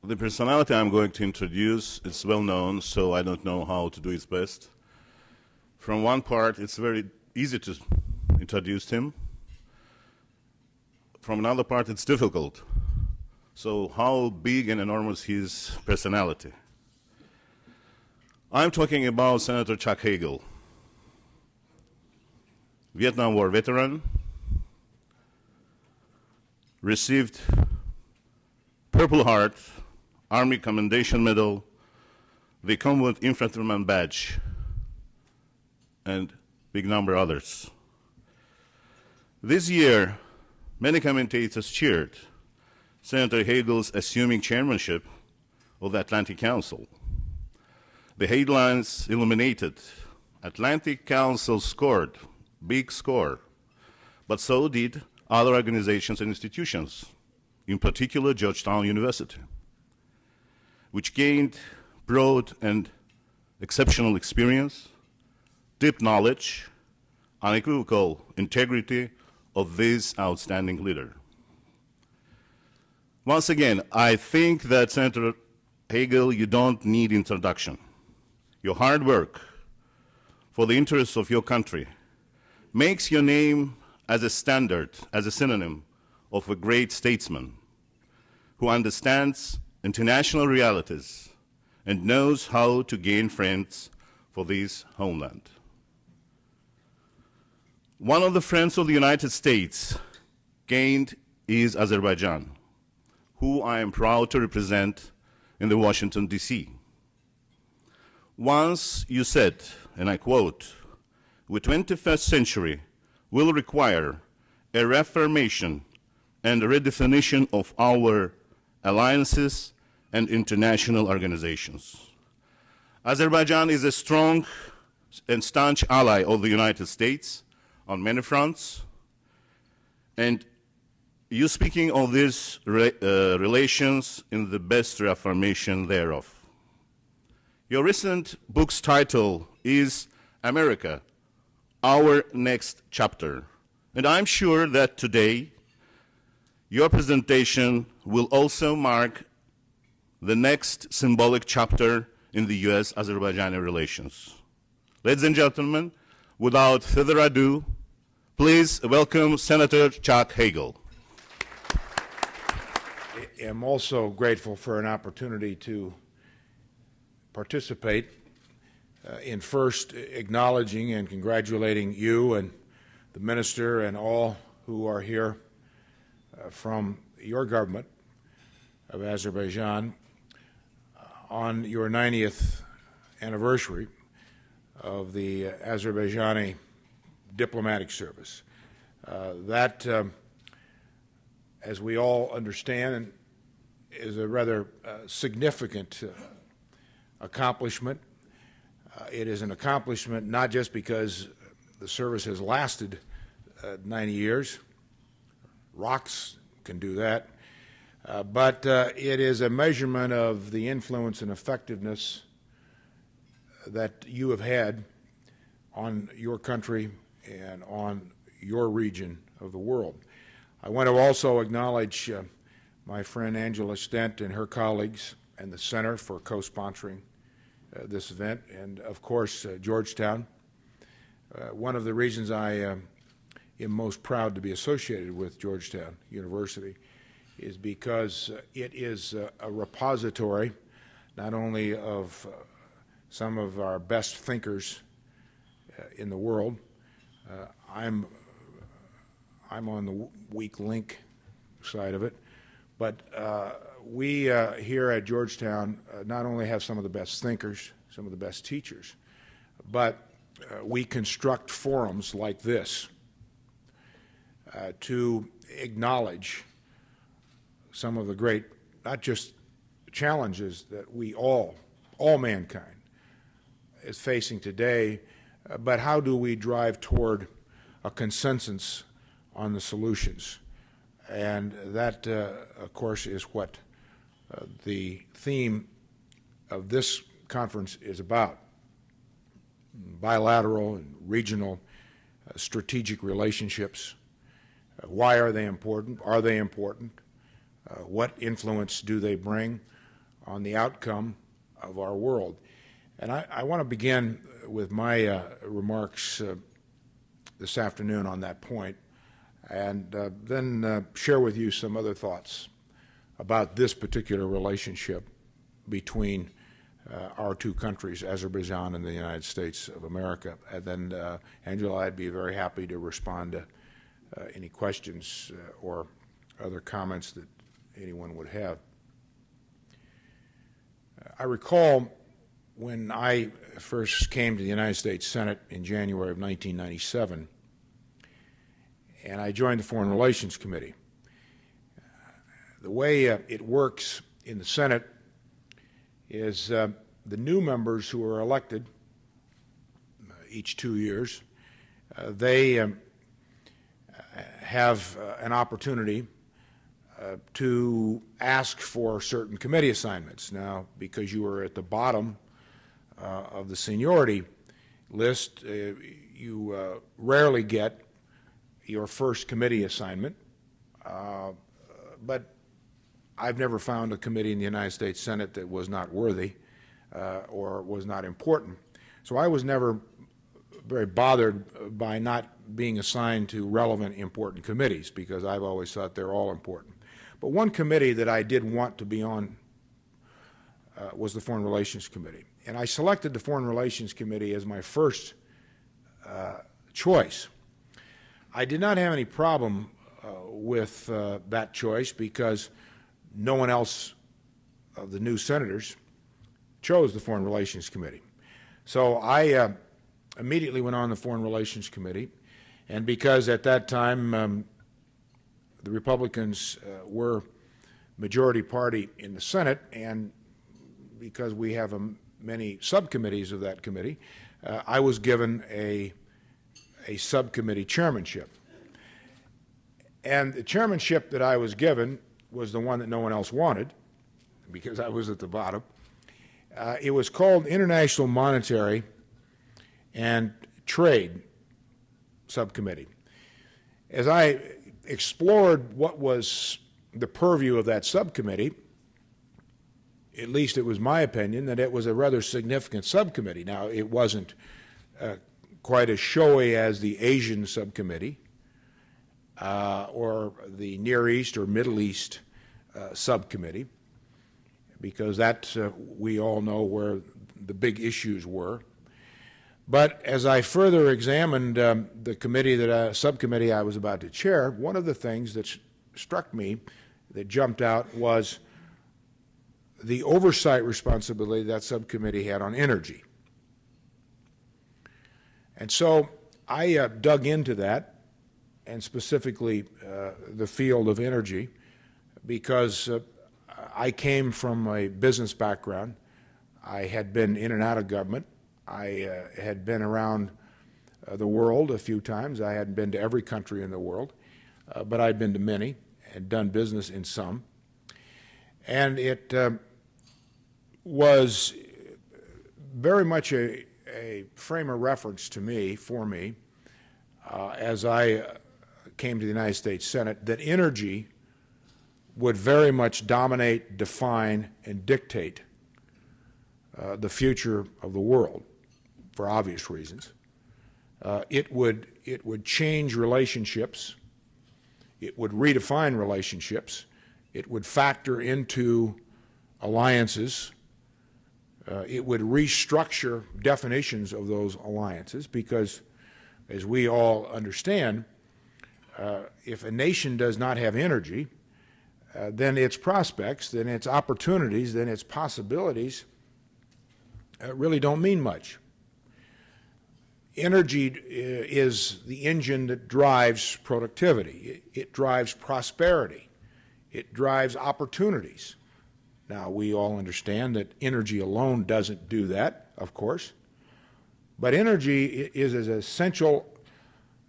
The personality I'm going to introduce is well known, so I don't know how to do it best. From one part, it's very easy to introduce him. From another part, it's difficult. So how big and enormous his personality? I'm talking about Senator Chuck Hagel, Vietnam War veteran, received Purple Heart, Army Commendation Medal, the Combat Infantryman Badge, and big number of others. This year, many commentators cheered Senator Hagel's assuming chairmanship of the Atlantic Council. The headlines illuminated, Atlantic Council scored, big score, but so did other organizations and institutions, in particular Georgetown University, which gained broad and exceptional experience, deep knowledge, unequivocal integrity of this outstanding leader. Once again, I think that Senator Hagel, you don't need introduction. Your hard work for the interests of your country makes your name as a standard, as a synonym of a great statesman who understands international realities and knows how to gain friends for this homeland. One of the friends of the United States gained is Azerbaijan, who I am proud to represent in the Washington, D.C. Once you said, and I quote, "The 21st century will require a reaffirmation and a redefinition of our alliances and international organizations." Azerbaijan is a strong and staunch ally of the United States on many fronts, and you speaking of these relations in the best reaffirmation thereof. Your recent book's title is America, Our Next Chapter, and I'm sure that today your presentation will also mark the next symbolic chapter in the U.S.-Azerbaijani relations. Ladies and gentlemen, without further ado, please welcome Senator Chuck Hagel. I am also grateful for an opportunity to participate in first acknowledging and congratulating you and the minister and all who are here from your government of Azerbaijan on your 90th anniversary of the Azerbaijani diplomatic service. That, as we all understand, is a rather significant accomplishment. It is an accomplishment not just because the service has lasted 90 years. Rocks can do that. But it is a measurement of the influence and effectiveness that you have had on your country and on your region of the world. I want to also acknowledge my friend Angela Stent and her colleagues and the Center for co-sponsoring this event, and of course Georgetown. One of the reasons I am most proud to be associated with Georgetown University is because it is a repository not only of some of our best thinkers in the world. I'm on the weak link side of it, but we here at Georgetown not only have some of the best thinkers, some of the best teachers, but we construct forums like this to acknowledge some of the great, not just challenges that we all mankind is facing today, but how do we drive toward a consensus on the solutions? And that, of course, is what the theme of this conference is about. Bilateral and regional strategic relationships. Why are they important? Are they important? What influence do they bring? on the outcome of our world. And I want to begin with my remarks this afternoon on that point, and then share with you some other thoughts about this particular relationship between our two countries, Azerbaijan and the United States of America. And then, Angela, I'd be very happy to respond to any questions or other comments that anyone would have. I recall when I first came to the United States Senate in January of 1997, and I joined the Foreign Relations Committee. The way it works in the Senate is the new members who are elected each 2 years, they have an opportunity to ask for certain committee assignments. Now, because you are at the bottom of the seniority list, you rarely get your first committee assignment, but I've never found a committee in the United States Senate that was not worthy or was not important. So I was never very bothered by not being assigned to relevant, important committees, because I've always thought they're all important. But one committee that I did want to be on was the Foreign Relations Committee. And I selected the Foreign Relations Committee as my first choice. I did not have any problem with that choice, because no one else of the new senators chose the Foreign Relations Committee. So I immediately went on the Foreign Relations Committee, and because at that time the Republicans were majority party in the Senate, and because we have many subcommittees of that committee, I was given a subcommittee chairmanship. And the chairmanship that I was given was the one that no one else wanted, because I was at the bottom. It was called International Monetary and Trade Subcommittee. As I explored what was the purview of that subcommittee, at least it was my opinion that it was a rather significant subcommittee. Now, it wasn't quite as showy as the Asian subcommittee or the Near East or Middle East subcommittee, because that we all know where the big issues were. But as I further examined the committee subcommittee I was about to chair, one of the things that struck me, that jumped out, was the oversight responsibility that subcommittee had on energy. And so I dug into that, and specifically the field of energy, because I came from a business background. I had been in and out of government. I had been around the world a few times. I hadn't been to every country in the world, but I'd been to many and done business in some. And it was very much a frame of reference to me, for me, as I came to the United States Senate, that energy would very much dominate, define, and dictate the future of the world, for obvious reasons. It would change relationships. It would redefine relationships. It would factor into alliances. It would restructure definitions of those alliances, because, as we all understand, if a nation does not have energy, then its prospects, then its opportunities, then its possibilities really don't mean much. Energy is the engine that drives productivity. It drives prosperity. It drives opportunities. Now, we all understand that energy alone doesn't do that, of course, but energy is as essential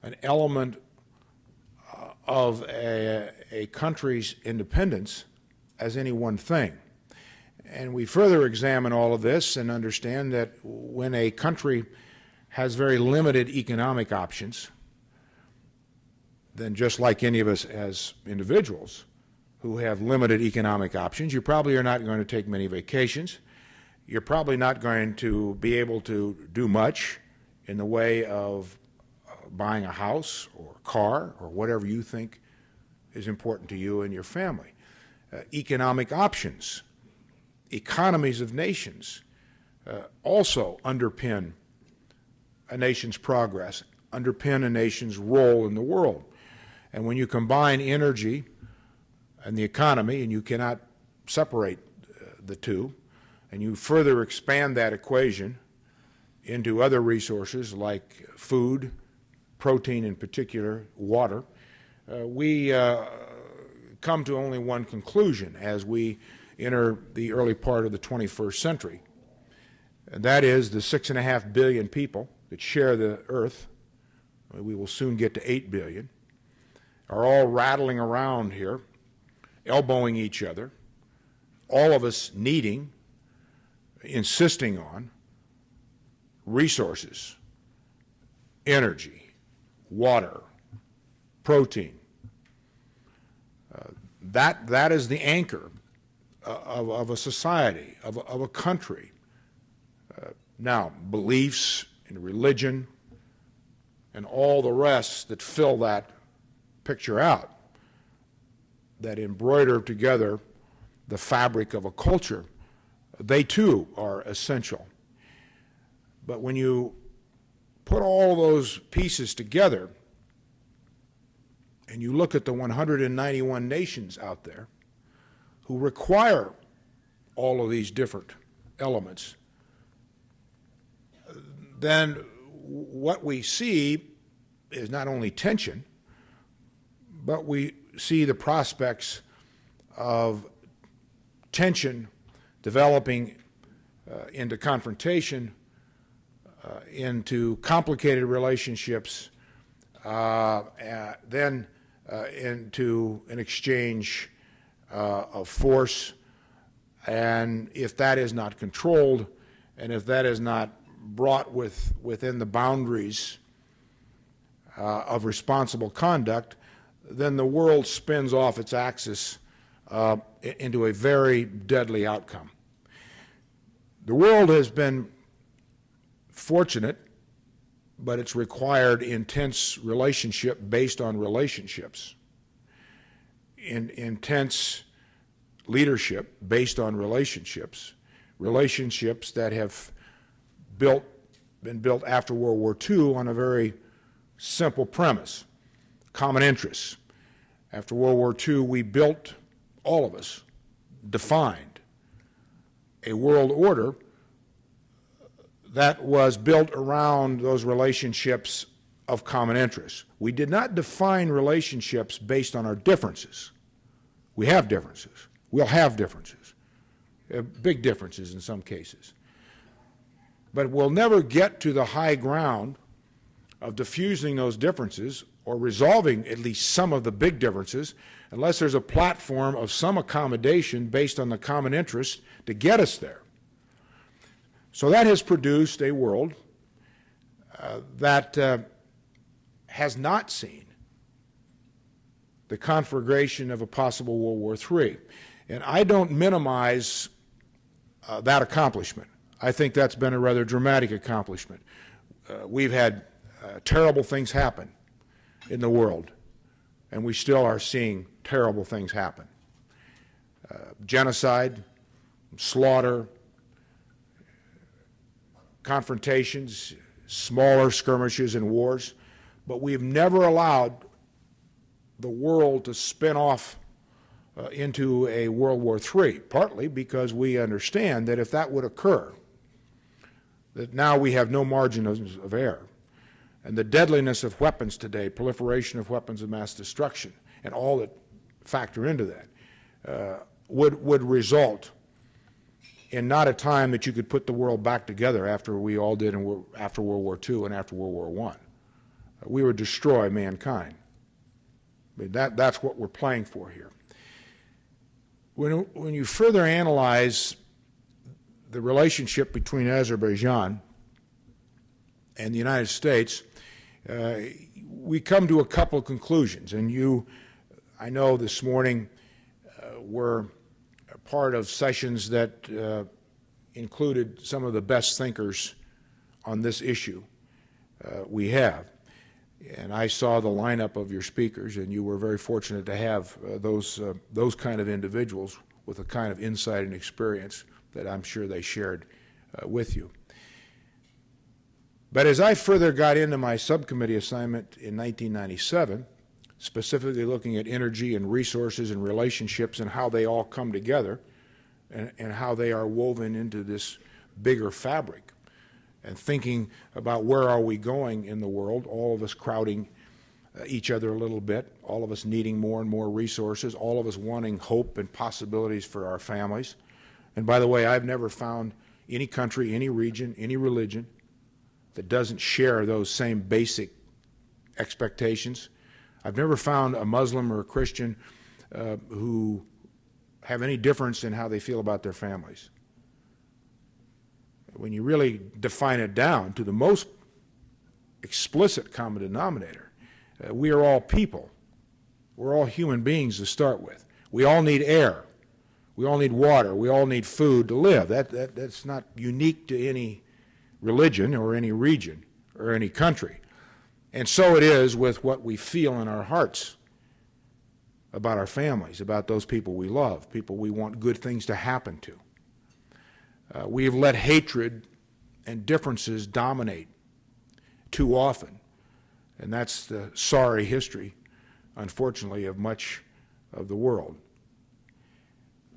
an element of a country's independence as any one thing. And we further examine all of this and understand that when a country has very limited economic options, then just like any of us as individuals, who have limited economic options. You probably are not going to take many vacations. You're probably not going to be able to do much in the way of buying a house or a car or whatever you think is important to you and your family. Economic options, economies of nations also underpin a nation's progress, underpin a nation's role in the world. And when you combine energy and the economy, and you cannot separate the two, and you further expand that equation into other resources like food, protein in particular, water, we come to only one conclusion as we enter the early part of the 21st century. And that is the 6.5 billion people that share the earth, we will soon get to 8 billion, are all rattling around here, elbowing each other, all of us needing, insisting on resources, energy, water, protein. That is the anchor of a society, of a country. Now, beliefs and religion and all the rest that fill that picture out, that embroider together the fabric of a culture, they too are essential. But when you put all those pieces together and you look at the 191 nations out there who require all of these different elements, then what we see is not only tension, but we see the prospects of tension developing into confrontation, into complicated relationships, then into an exchange of force. And if that is not controlled, and if that is not brought within the boundaries of responsible conduct, then the world spins off its axis into a very deadly outcome. The world has been fortunate, but it's required intense relationship based on relationships, intense leadership based on relationships, relationships that have been built after World War II on a very simple premise: common interests. After World War II, we built, all of us, defined a world order that was built around those relationships of common interest. We did not define relationships based on our differences. We have differences. We'll have differences, big differences in some cases. But we'll never get to the high ground of diffusing those differences or resolving at least some of the big differences unless there's a platform of some accommodation based on the common interest to get us there. So that has produced a world that has not seen the conflagration of a possible World War III. And I don't minimize that accomplishment. I think that's been a rather dramatic accomplishment. We've had terrible things happen in the world, and we still are seeing terrible things happen. Genocide, slaughter, confrontations, smaller skirmishes and wars, but we've never allowed the world to spin off into a World War III, partly because we understand that if that would occur, that now we have no margin of error. And the deadliness of weapons today, proliferation of weapons of mass destruction, and all that factor into that, would result in not a time that you could put the world back together after we all did after World War II and after World War I. We would destroy mankind. I mean, that's what we're playing for here. When you further analyze the relationship between Azerbaijan and the United States, we come to a couple of conclusions. And I know this morning, were a part of sessions that included some of the best thinkers on this issue we have. And I saw the lineup of your speakers, and you were very fortunate to have those kind of individuals with the kind of insight and experience that I'm sure they shared with you. But as I further got into my subcommittee assignment in 1997, specifically looking at energy and resources and relationships and how they all come together and how they are woven into this bigger fabric, and thinking about where are we going in the world, all of us crowding each other a little bit, all of us needing more and more resources, all of us wanting hope and possibilities for our families. And by the way, I've never found any country, any region, any religion that doesn't share those same basic expectations. I've never found a Muslim or a Christian who have any difference in how they feel about their families. When you really define it down to the most explicit common denominator, we are all people. We're all human beings to start with. We all need air. We all need water. We all need food to live. That's not unique to any religion or any region or any country. And so it is with what we feel in our hearts about our families, about those people we love, people we want good things to happen to. We have let hatred and differences dominate too often, and that's the sorry history, unfortunately, of much of the world.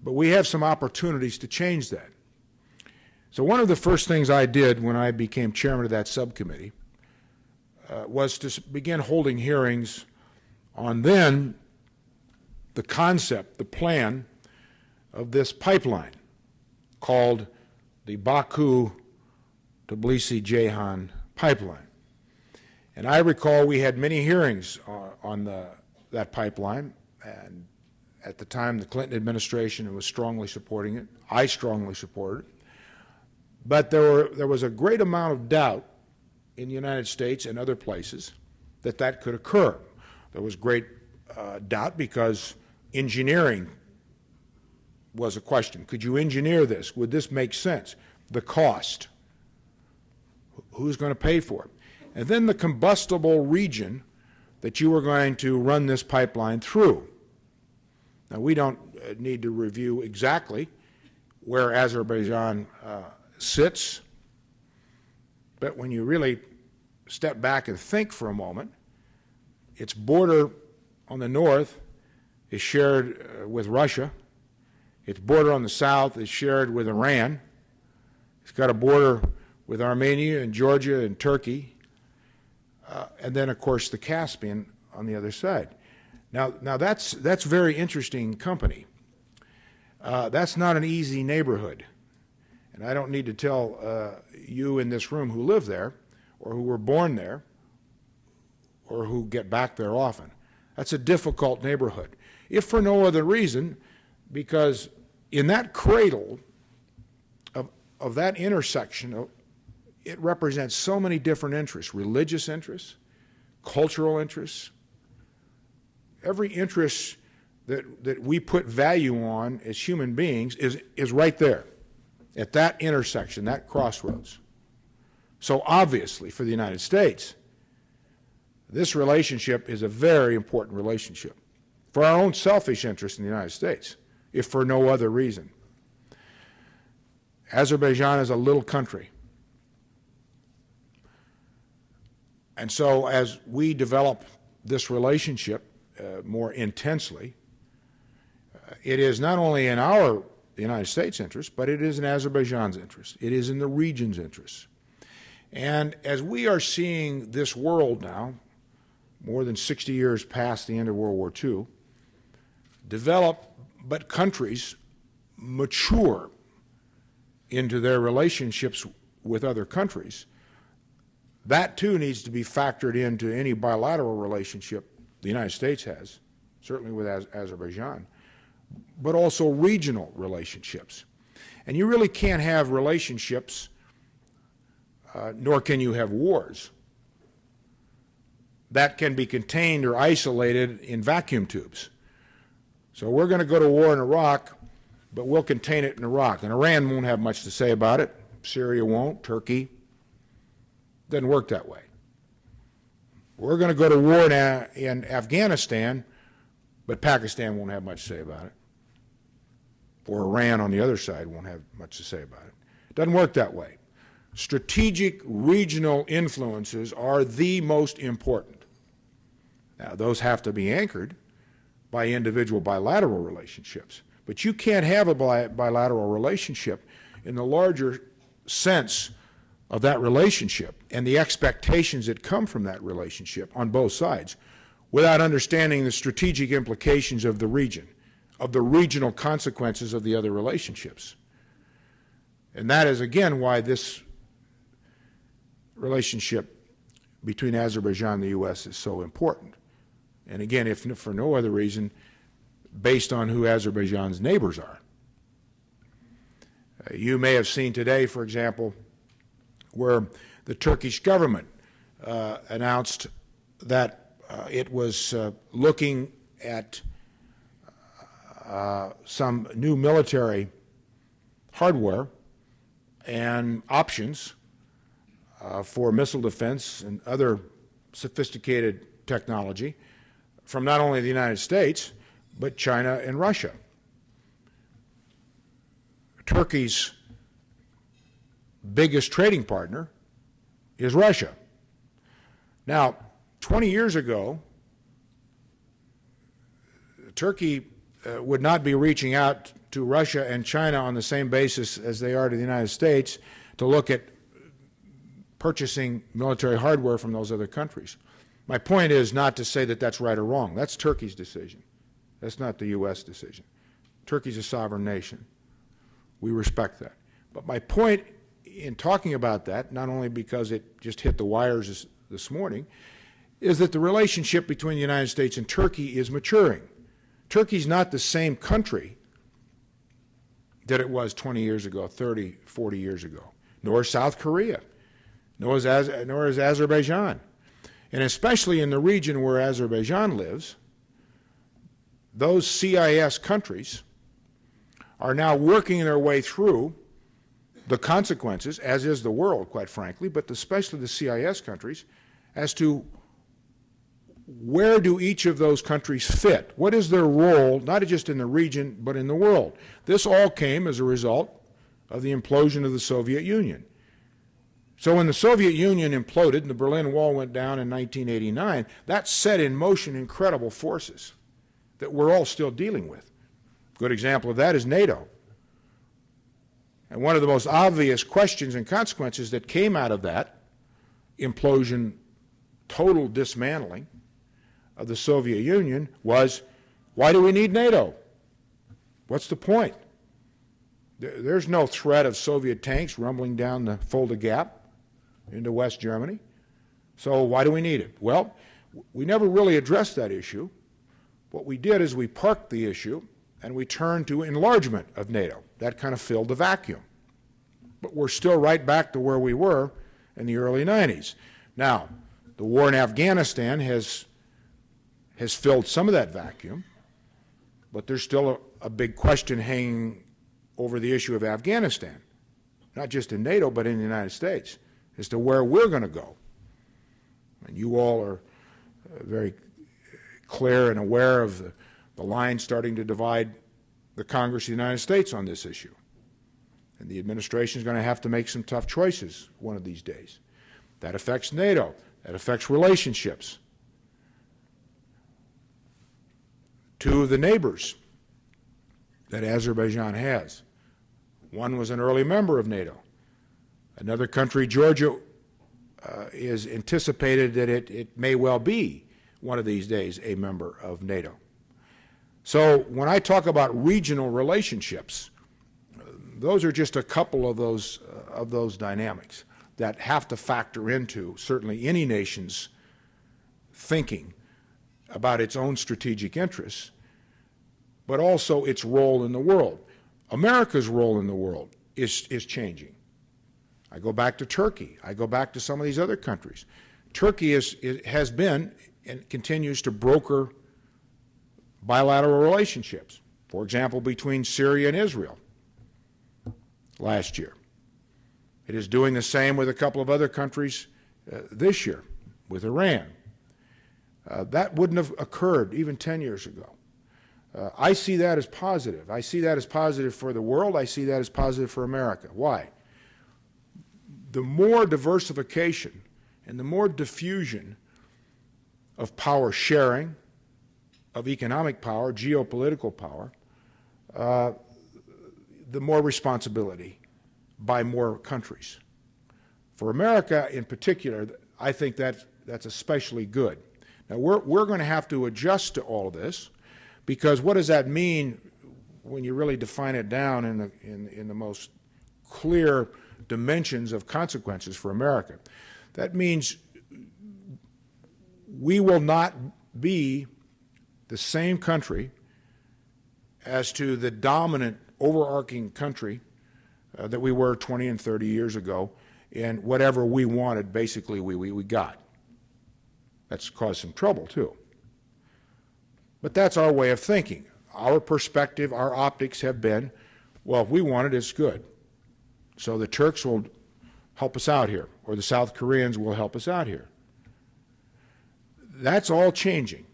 But we have some opportunities to change that. So one of the first things I did when I became chairman of that subcommittee was to begin holding hearings on then the concept, the plan of this pipeline called the Baku Tbilisi-Ceyhan pipeline. And I recall we had many hearings on that pipeline, and at the time the Clinton administration was strongly supporting it. I strongly supported it. But there was a great amount of doubt in the United States and other places that that could occur. There was great doubt because engineering was a question. Could you engineer this? Would this make sense? The cost. Who's going to pay for it? And then the combustible region that you were going to run this pipeline through. Now, we don't need to review exactly where Azerbaijan sits, but when you really step back and think for a moment, its border on the north is shared with Russia. Its border on the south is shared with Iran. It's got a border with Armenia and Georgia and Turkey, and then, of course, the Caspian on the other side. Now that's very interesting company. That's not an easy neighborhood, and I don't need to tell you in this room who live there, or who were born there, or who get back there often. That's a difficult neighborhood, if for no other reason, because in that cradle of that intersection, it represents so many different interests: religious interests, cultural interests. Every interest that we put value on as human beings is right there at that intersection, that crossroads. So obviously for the United States, this relationship is a very important relationship for our own selfish interest in the United States, if for no other reason. Azerbaijan is a little country. And so as we develop this relationship more intensely, it is not only in the United States' interest, but it is in Azerbaijan's interest. It is in the region's interest. And as we are seeing this world now, more than 60 years past the end of World War II, develop, but countries mature into their relationships with other countries, that too needs to be factored into any bilateral relationship the United States has, certainly with Azerbaijan, but also regional relationships. And you really can't have relationships, nor can you have wars, that can be contained or isolated in vacuum tubes. So we're going to go to war in Iraq, but we'll contain it in Iraq. And Iran won't have much to say about it. Syria won't. Turkey. Doesn't work that way. We're going to go to war in Afghanistan, but Pakistan won't have much to say about it. Or Iran on the other side won't have much to say about it. It doesn't work that way. Strategic regional influences are the most important. Now, those have to be anchored by individual bilateral relationships. But you can't have a bilateral relationship in the larger sense of that relationship and the expectations that come from that relationship on both sides without understanding the strategic implications of the region, of the regional consequences of the other relationships. And that is, again, why this relationship between Azerbaijan and the U.S. is so important. And again, if for no other reason, based on who Azerbaijan's neighbors are. You may have seen today, for example, where the Turkish government announced that it was looking at some new military hardware and options for missile defense and other sophisticated technology from not only the United States, but China and Russia. Turkey's biggest trading partner is Russia. Now, 20 years ago, Turkey would not be reaching out to Russia and China on the same basis as they are to the United States to look at purchasing military hardware from those other countries. My point is not to say that that's right or wrong. That's Turkey's decision. That's not the U.S. decision. Turkey's a sovereign nation. We respect that. But my point in talking about that, not only because it just hit the wires this morning, is that the relationship between the United States and Turkey is maturing. Turkey's not the same country that it was 20 years ago, 30, 40 years ago, nor is South Korea, nor is Azerbaijan. And especially in the region where Azerbaijan lives, those CIS countries are now working their way through the consequences, as is the world, quite frankly, but especially the CIS countries, as to where do each of those countries fit? What is their role, not just in the region, but in the world? This all came as a result of the implosion of the Soviet Union. So when the Soviet Union imploded and the Berlin Wall went down in 1989, that set in motion incredible forces that we're all still dealing with. A good example of that is NATO. And one of the most obvious questions and consequences that came out of that implosion, total dismantling of the Soviet Union was, why do we need NATO? What's the point? There's no threat of Soviet tanks rumbling down the Fulda Gap into West Germany. So why do we need it? Well, we never really addressed that issue. What we did is we parked the issue and we turned to enlargement of NATO. That kind of filled the vacuum. But we're still right back to where we were in the early 90s. Now, the war in Afghanistan has filled some of that vacuum, but there's still a big question hanging over the issue of Afghanistan, not just in NATO, but in the United States, as to where we're going to go. And you all are very clear and aware of the line starting to divide the Congress of the United States on this issue. And the administration is going to have to make some tough choices one of these days. That affects NATO. That affects relationships. Two of the neighbors that Azerbaijan has. One was an early member of NATO. Another country, Georgia, is anticipated that it may well be one of these days a member of NATO. So when I talk about regional relationships, those are just a couple of those dynamics that have to factor into certainly any nation's thinking about its own strategic interests, but also its role in the world. America's role in the world is changing. I go back to Turkey. I go back to some of these other countries. Turkey has been and continues to broker bilateral relationships, for example, between Syria and Israel last year. It is doing the same with a couple of other countries this year, with Iran. That wouldn't have occurred even 10 years ago. I see that as positive. I see that as positive for the world. I see that as positive for America. Why? The more diversification and the more diffusion of power sharing, of economic power, geopolitical power, the more responsibility by more countries. For America in particular, I think that's especially good. Now, we're going to have to adjust to all of this, because what does that mean when you really define it down in the most clear dimensions of consequences for America? That means we will not be the same country as to the dominant overarching country that we were 20 and 30 years ago, and whatever we wanted, basically, we got. That's caused some trouble, too. But that's our way of thinking. Our perspective, our optics have been, well, if we want it, it's good. So the Turks will help us out here, or the South Koreans will help us out here. That's all changing.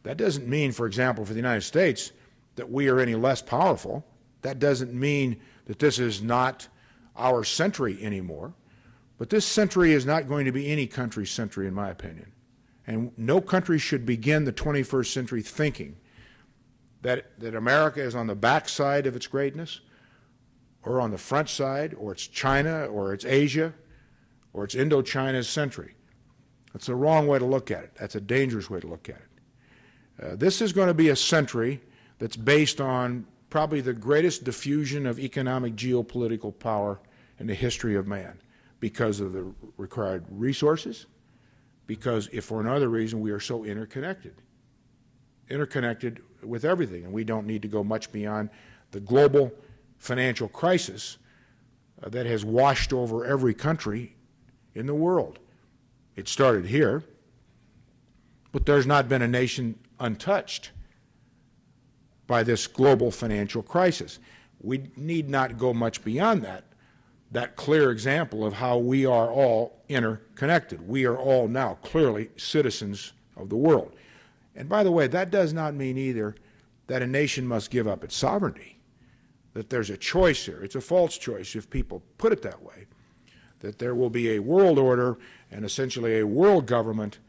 That doesn't mean, for example, for the United States, that we are any less powerful. That doesn't mean that this is not our century anymore. But this century is not going to be any country's century, in my opinion. And no country should begin the 21st century thinking that America is on the backside of its greatness, or on the front side, or it's China, or it's Asia, or it's Indochina's century. That's the wrong way to look at it. That's a dangerous way to look at it. This is going to be a century that's based on probably the greatest diffusion of economic geopolitical power in the history of man, because of the required resources, because if for another reason we are so interconnected with everything, and we don't need to go much beyond the global financial crisis that has washed over every country in the world. It started here, but there's not been a nation untouched by this global financial crisis. We need not go much beyond that clear example of how we are all interconnected. We are all now clearly citizens of the world. And by the way, that does not mean either that a nation must give up its sovereignty, that there's a choice here. It's a false choice if people put it that way, that there will be a world order and essentially a world government,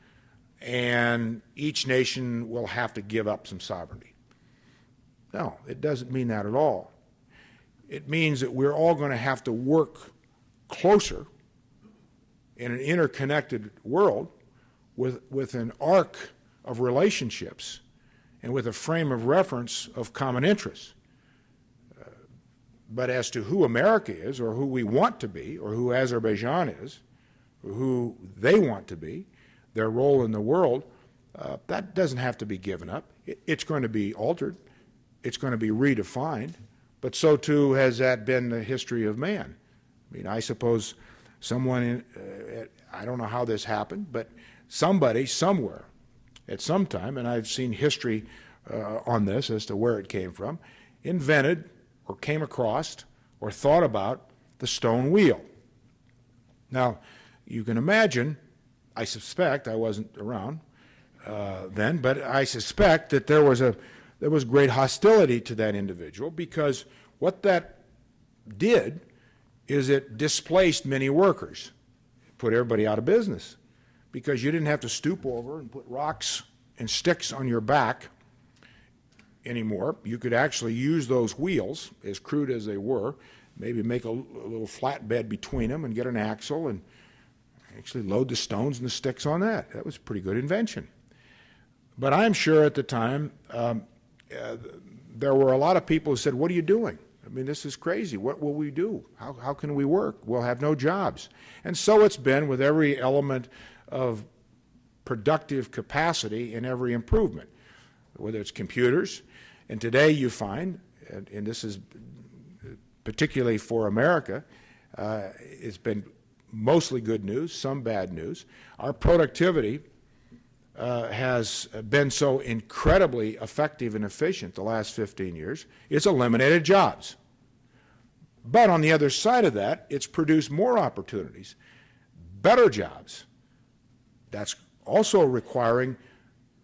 and each nation will have to give up some sovereignty. No, it doesn't mean that at all. It means that we're all going to have to work closer in an interconnected world with an arc of relationships and with a frame of reference of common interests. But as to who America is, or who we want to be, or who Azerbaijan is, or who they want to be, their role in the world, that doesn't have to be given up. It's going to be altered. It's going to be redefined. But so too has that been the history of man. I mean, I suppose someone, I don't know how this happened, but somebody somewhere at some time, and I've seen history on this as to where it came from, invented or came across or thought about the stone wheel. Now, you can imagine, I suspect, I wasn't around then, but I suspect that there was great hostility to that individual, because what that did is it displaced many workers, put everybody out of business, because you didn't have to stoop over and put rocks and sticks on your back anymore. You could actually use those wheels, as crude as they were, maybe make a little flatbed between them and get an axle and actually load the stones and the sticks on that. That was a pretty good invention. But I'm sure at the time there were a lot of people who said, what are you doing? I mean, this is crazy. What will we do? How can we work? We'll have no jobs. And so it's been with every element of productive capacity in every improvement, whether it's computers. And today you find, and this is particularly for America, it's been mostly good news, some bad news. Our productivity has been so incredibly effective and efficient the last 15 years. It's eliminated jobs. But on the other side of that, it's produced more opportunities, better jobs. That's also requiring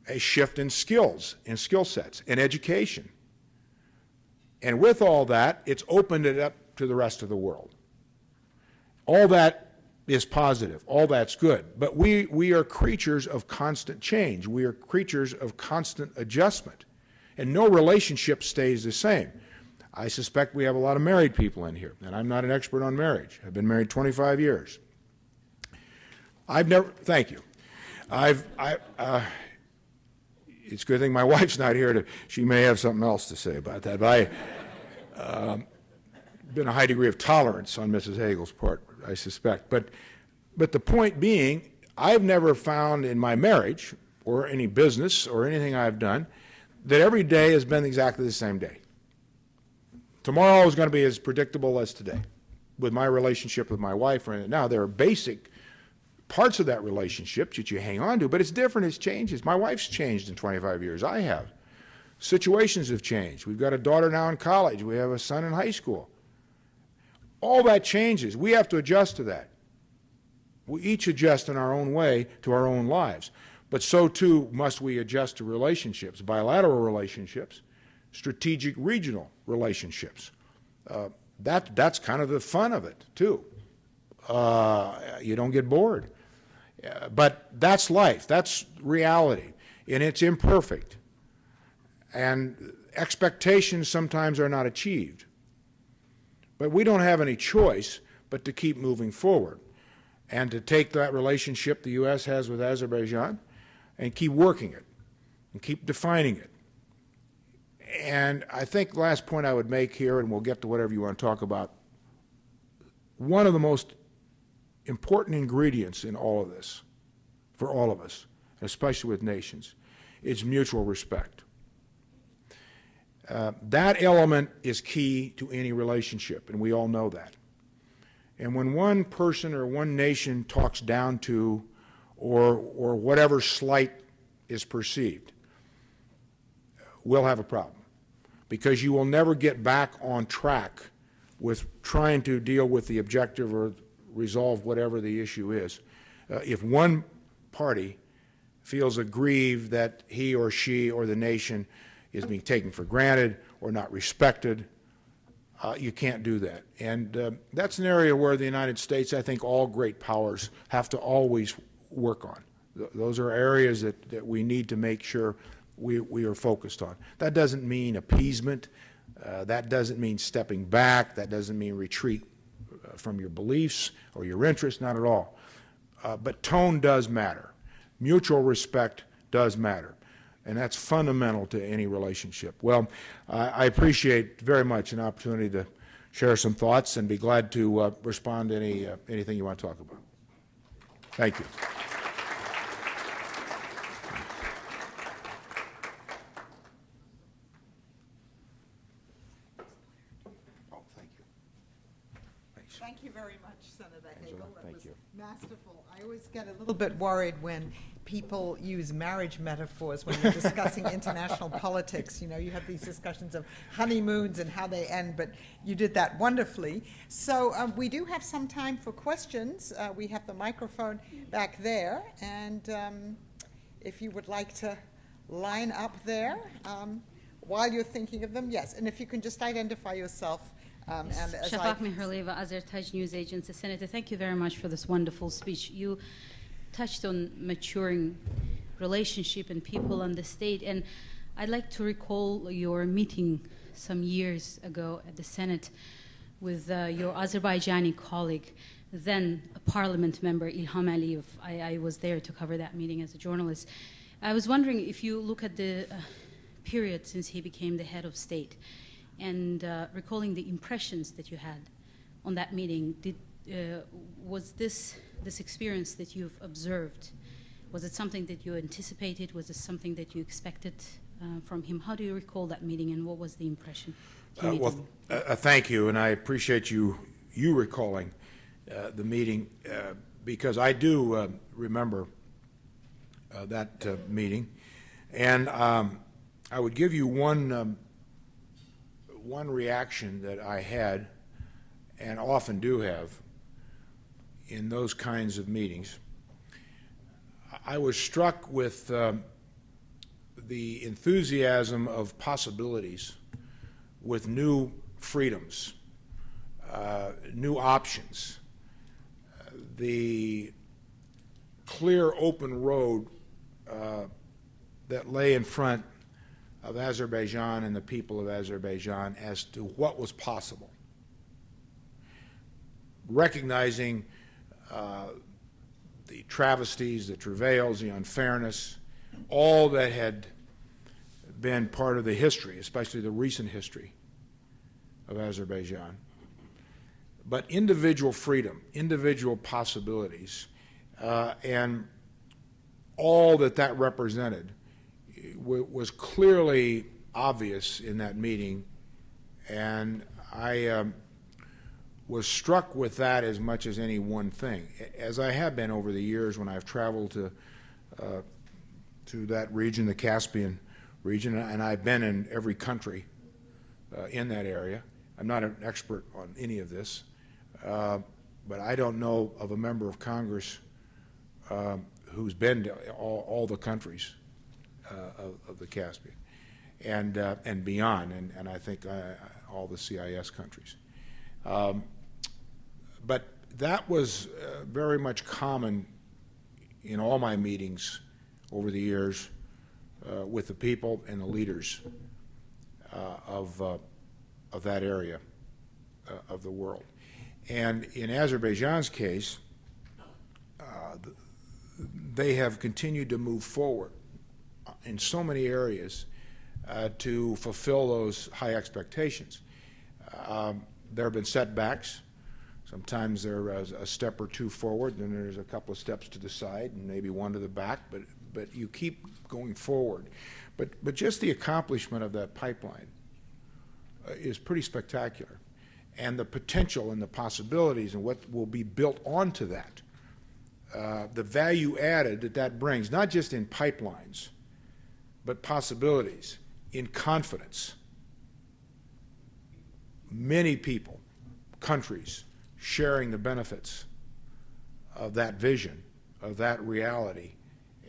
a shift in skills, in skill sets, in education. And with all that, it's opened it up to the rest of the world. All that is positive. All that's good. But we are creatures of constant change. We are creatures of constant adjustment. And no relationship stays the same. I suspect we have a lot of married people in here, and I'm not an expert on marriage. I've been married 25 years. Thank you. It's a good thing my wife's not here. She may have something else to say about that. But been a high degree of tolerance on Mrs. Hagel's part, I suspect. But the point being, I've never found in my marriage or any business or anything I've done that every day has been exactly the same day. Tomorrow is going to be as predictable as today with my relationship with my wife. Now, there are basic parts of that relationship that you hang on to, but it's different. It changes. My wife's changed in 25 years. I have. Situations have changed. We've got a daughter now in college. We have a son in high school. All that changes. We have to adjust to that. We each adjust in our own way to our own lives. But so too must we adjust to relationships, bilateral relationships, strategic regional relationships. That's kind of the fun of it, too. You don't get bored. But that's life. That's reality. And it's imperfect. And expectations sometimes are not achieved. But we don't have any choice but to keep moving forward and to take that relationship the U.S. has with Azerbaijan and keep working it and keep defining it. And I think the last point I would make here, and we'll get to whatever you want to talk about, one of the most important ingredients in all of this, for all of us, especially with nations, is mutual respect. That element is key to any relationship, and we all know that. And when one person or one nation talks down to or whatever slight is perceived, we'll have a problem, because you will never get back on track with trying to deal with the objective or resolve whatever the issue is. If one party feels aggrieved that he or she or the nation is being taken for granted or not respected, you can't do that. And that's an area where the United States, I think all great powers, have to always work on. Those are areas that we need to make sure we are focused on. That doesn't mean appeasement. That doesn't mean stepping back. That doesn't mean retreat from your beliefs or your interests, not at all. But tone does matter. Mutual respect does matter. And that's fundamental to any relationship. Well, I appreciate very much an opportunity to share some thoughts and be glad to respond to anything you want to talk about. Thank you. Thank you very much, Senator Hagel. That was masterful. I always get a little bit worried when people use marriage metaphors when you're discussing international politics. You know, you have these discussions of honeymoons and how they end, but you did that wonderfully. So we do have some time for questions. We have the microphone back there, and if you would like to line up there while you're thinking of them, yes. And if you can just identify yourself. Shafak Mehrleva, Azerbaijan News Agency. Senator, thank you very much for this wonderful speech. You touched on maturing relationship and people and the state, and I'd like to recall your meeting some years ago at the Senate with your Azerbaijani colleague, then a parliament member, Ilham Aliyev. I was there to cover that meeting as a journalist. I was wondering if you look at the period since he became the head of state, and recalling the impressions that you had on that meeting, was this experience that you've observed, was it something that you anticipated? Was it something that you expected from him? How do you recall that meeting, and what was the impression? Thank you, and I appreciate you recalling the meeting, because I do remember that meeting. And I would give you one reaction that I had and often do have in those kinds of meetings. I was struck with the enthusiasm of possibilities with new freedoms, new options, the clear open road that lay in front of Azerbaijan and the people of Azerbaijan as to what was possible, recognizing the travesties, the travails, the unfairness, all that had been part of the history, especially the recent history of Azerbaijan. But individual freedom, individual possibilities, and all that that represented was clearly obvious in that meeting, and I was struck with that as much as any one thing, as I have been over the years when I've traveled to that region, the Caspian region, and I've been in every country in that area. I'm not an expert on any of this, but I don't know of a member of Congress who's been to all the countries of the Caspian and beyond, and I think all the CIS countries. But that was very much common in all my meetings over the years with the people and the leaders of that area of the world. And in Azerbaijan's case, they have continued to move forward in so many areas to fulfill those high expectations. There have been setbacks. Sometimes they're a step or two forward, then there's a couple of steps to the side and maybe one to the back, but you keep going forward. But just the accomplishment of that pipeline is pretty spectacular. And the potential and the possibilities and what will be built onto that, the value added that that brings, not just in pipelines, but possibilities, in confidence. Many people, countries, sharing the benefits of that vision, of that reality.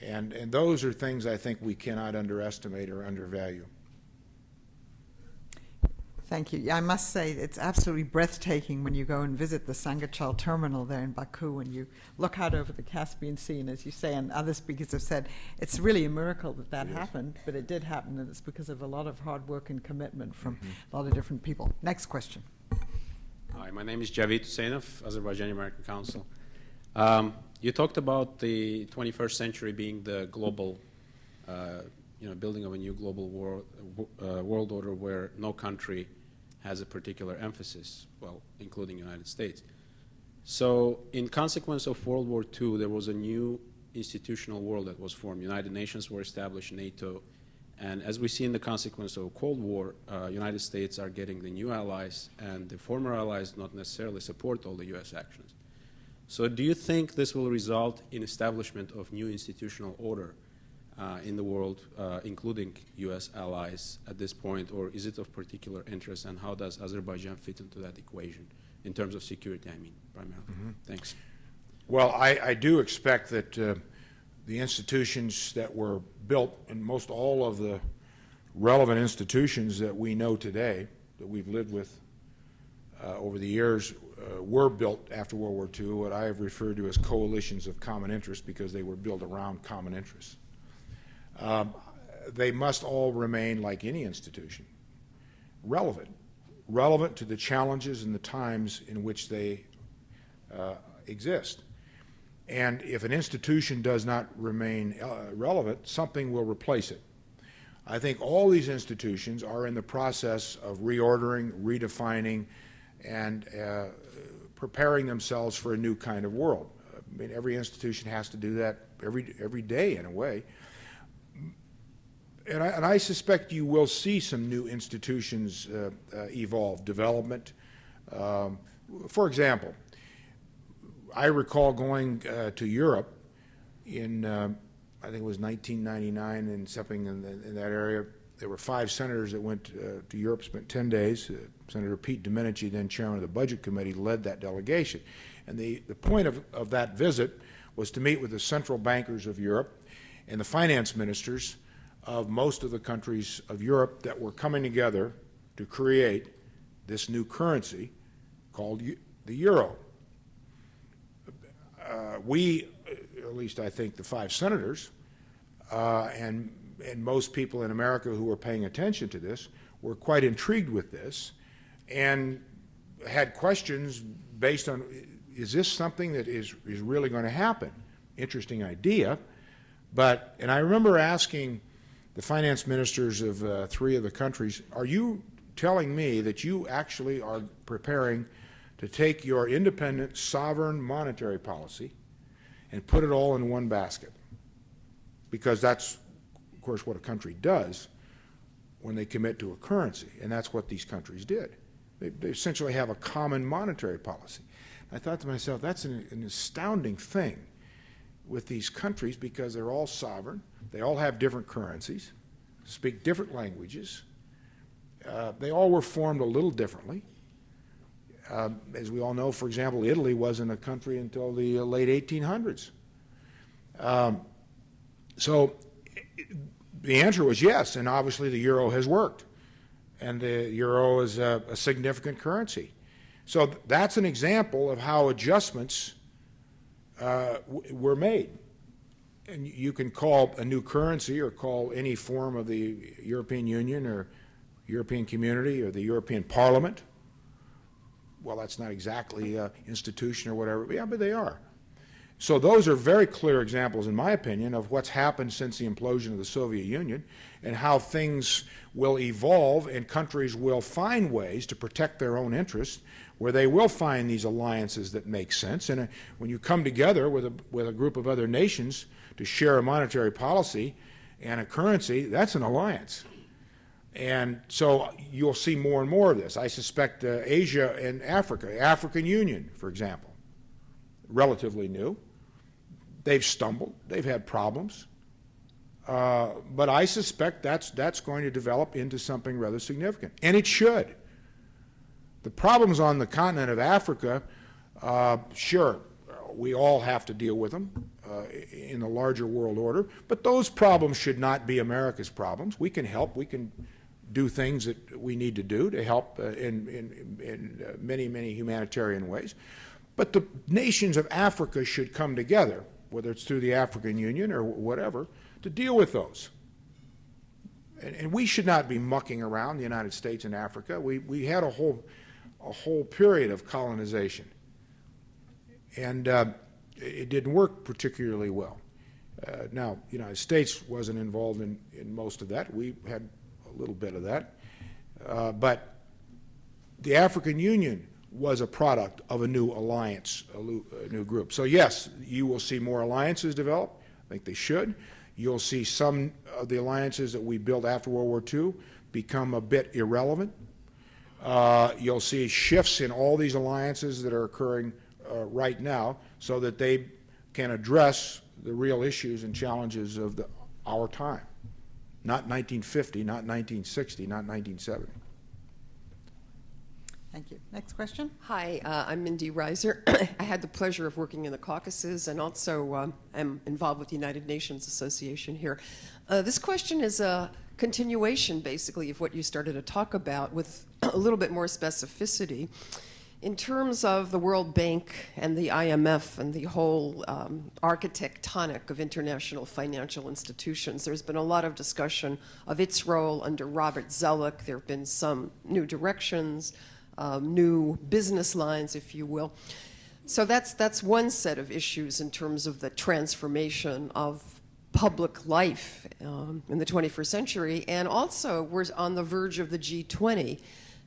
And those are things I think we cannot underestimate or undervalue. Thank you. Yeah, I must say it's absolutely breathtaking when you go and visit the Sangachal terminal there in Baku and you look out over the Caspian Sea, and as you say, and other speakers have said, it's really a miracle that that happened, but it did happen, and it's because of a lot of hard work and commitment from a lot of different people. Next question. Hi, my name is Javid Husseinov, Azerbaijani American Council. You talked about the 21st century being the global, building of a new global world order where no country has a particular emphasis, well, including the United States. So in consequence of World War II, there was a new institutional world that was formed. United Nations were established, NATO, and as we see in the consequence of Cold War, United States are getting the new allies, and the former allies not necessarily support all the U.S. actions. So do you think this will result in establishment of new institutional order in the world, including U.S. allies at this point, or is it of particular interest, and how does Azerbaijan fit into that equation in terms of security, I mean, primarily? Thanks. Well, I do expect that the institutions that were built, and most all of the relevant institutions that we know today, that we've lived with over the years, were built after World War II, what I have referred to as coalitions of common interest, because they were built around common interests. They must all remain, like any institution, relevant to the challenges and the times in which they exist. And if an institution does not remain relevant, something will replace it. I think all these institutions are in the process of reordering, redefining, and preparing themselves for a new kind of world. I mean, every institution has to do that every day in a way. And I suspect you will see some new institutions evolve, development. For example, I recall going to Europe in I think it was 1999 and something in that area. There were 5 senators that went to Europe, spent 10 days. Senator Pete Domenici, then chairman of the Budget Committee, led that delegation. And the point of that visit was to meet with the central bankers of Europe and the finance ministers of most of the countries of Europe that were coming together to create this new currency called the euro. We, at least I think the 5 senators, and most people in America who were paying attention to this were quite intrigued with this and had questions based on, is this something that is really going to happen? Interesting idea. And I remember asking the finance ministers of 3 of the countries, are you telling me that you actually are preparing to take your independent sovereign monetary policy and put it all in one basket? Because that's, of course, what a country does when they commit to a currency, and that's what these countries did. They essentially have a common monetary policy. I thought to myself, that's an astounding thing with these countries because they're all sovereign, they all have different currencies, speak different languages, they all were formed a little differently. As we all know, for example, Italy wasn't a country until the late 1800s. So the answer was yes, and obviously the euro has worked. And the euro is a significant currency. So that's an example of how adjustments were made. And you can call a new currency or call any form of the European Union or European Community or the European Parliament. Well, that's not exactly an institution or whatever. Yeah, but they are. So those are very clear examples, in my opinion, of what's happened since the implosion of the Soviet Union and how things will evolve and countries will find ways to protect their own interests where they will find these alliances that make sense. And when you come together with a group of other nations to share a monetary policy and a currency, that's an alliance. And so you'll see more and more of this. I suspect Asia and Africa, African Union, for example, relatively new. They've stumbled. They've had problems. But I suspect that's going to develop into something rather significant. And it should. The problems on the continent of Africa, sure, we all have to deal with them in the larger world order. But those problems should not be America's problems. We can help. We can do things that we need to do to help in many, many humanitarian ways. But the nations of Africa should come together, whether it's through the African Union or whatever, to deal with those. And we should not be mucking around the United States and Africa. We had a whole period of colonization. And it didn't work particularly well. Now, the United States wasn't involved in most of that. We had a little bit of that. But the African Union was a product of a new alliance, a new group. So yes, you will see more alliances develop. I think they should. You'll see some of the alliances that we built after World War II become a bit irrelevant. You'll see shifts in all these alliances that are occurring right now so that they can address the real issues and challenges of our time. Not 1950, not 1960, not 1970. Thank you. Next question. Hi, I'm Mindy Reiser. I had the pleasure of working in the Caucasus and also am involved with the United Nations Association here. This question is a continuation, basically, of what you started to talk about with a little bit more specificity. In terms of the World Bank and the IMF and the whole architectonic of international financial institutions, there's been a lot of discussion of its role under Robert Zoellick. There have been some new directions, new business lines, if you will. So that's one set of issues in terms of the transformation of public life in the 21st century. And also, we're on the verge of the G20.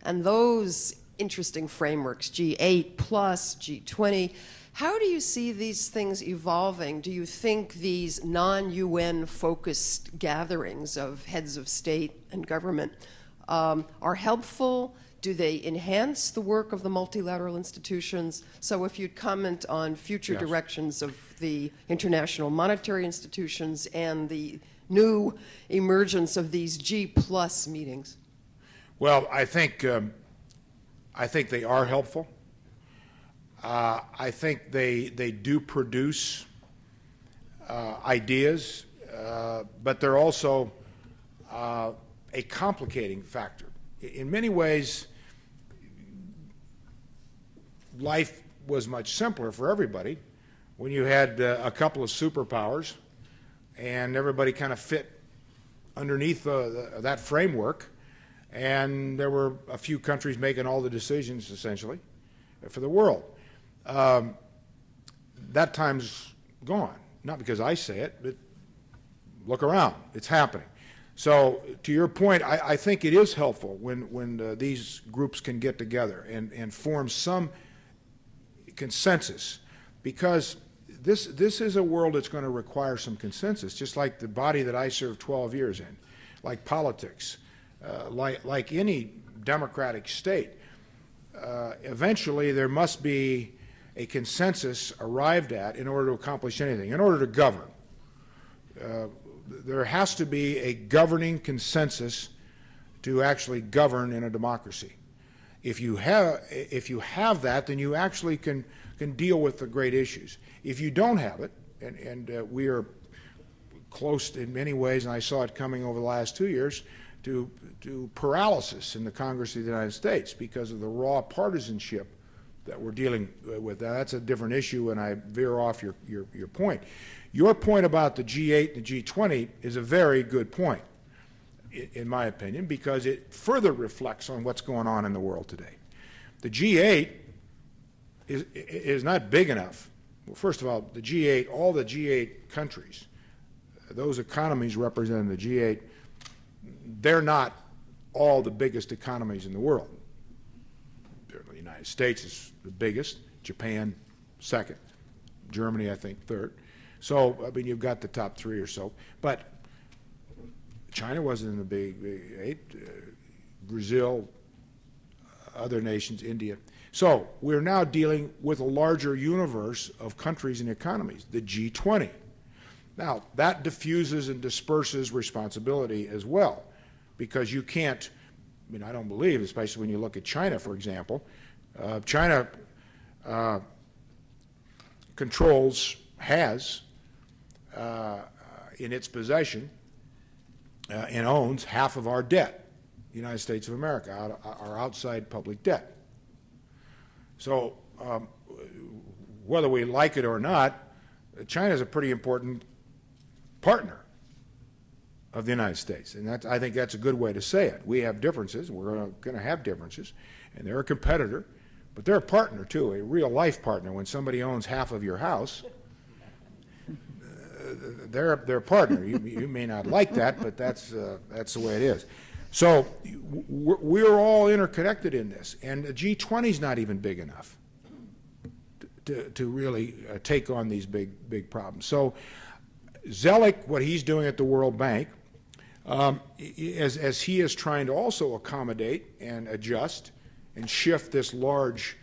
And those interesting frameworks, G8 plus, G20, how do you see these things evolving? Do you think these non-UN focused gatherings of heads of state and government are helpful? Do they enhance the work of the multilateral institutions? So if you'd comment on future directions of the international monetary institutions and the new emergence of these G+ meetings. Well, I think they are helpful. I think they do produce ideas, but they're also a complicating factor. In many ways, life was much simpler for everybody when you had a couple of superpowers and everybody kind of fit underneath that framework, and there were a few countries making all the decisions, essentially, for the world. That time's gone. Not because I say it, but look around. It's happening. So to your point, I think it is helpful when these groups can get together and form some consensus, because this is a world that's going to require some consensus, just like the body that I served 12 years in, like politics, like any democratic state. Eventually there must be a consensus arrived at in order to accomplish anything, in order to govern. There has to be a governing consensus to actually govern in a democracy. If you have that, then you actually can deal with the great issues. If you don't have it, and we are close in many ways, and I saw it coming over the last 2 years, to paralysis in the Congress of the United States because of the raw partisanship that we're dealing with. Now, that's a different issue, and I veer off your point. Your point about the G8 and the G20 is a very good point, in my opinion, because it further reflects on what's going on in the world today. The G8 is not big enough. Well, first of all, the G8, all the G8 countries, those economies representing the G8, they're not all the biggest economies in the world. The United States is the biggest, Japan second, Germany I think third. So, I mean, you've got the top three or so. But China wasn't in the big eight, Brazil, other nations, India. So we're now dealing with a larger universe of countries and economies, the G20. Now, that diffuses and disperses responsibility as well, because you can't, I mean, I don't believe, especially when you look at China, for example, China has in its possession and owns half of our debt, the United States of America, our outside public debt. So whether we like it or not, China is a pretty important partner of the United States, and I think that's a good way to say it. We have differences, we're going to have differences, and they're a competitor, but they're a partner too, a real life partner. When somebody owns half of your house, they're a partner. You may not like that, but that's the way it is. So we're all interconnected in this, and the G20 is not even big enough to really take on these big problems. So Zelig, what he's doing at the World Bank, as he is trying to also accommodate and adjust and shift this large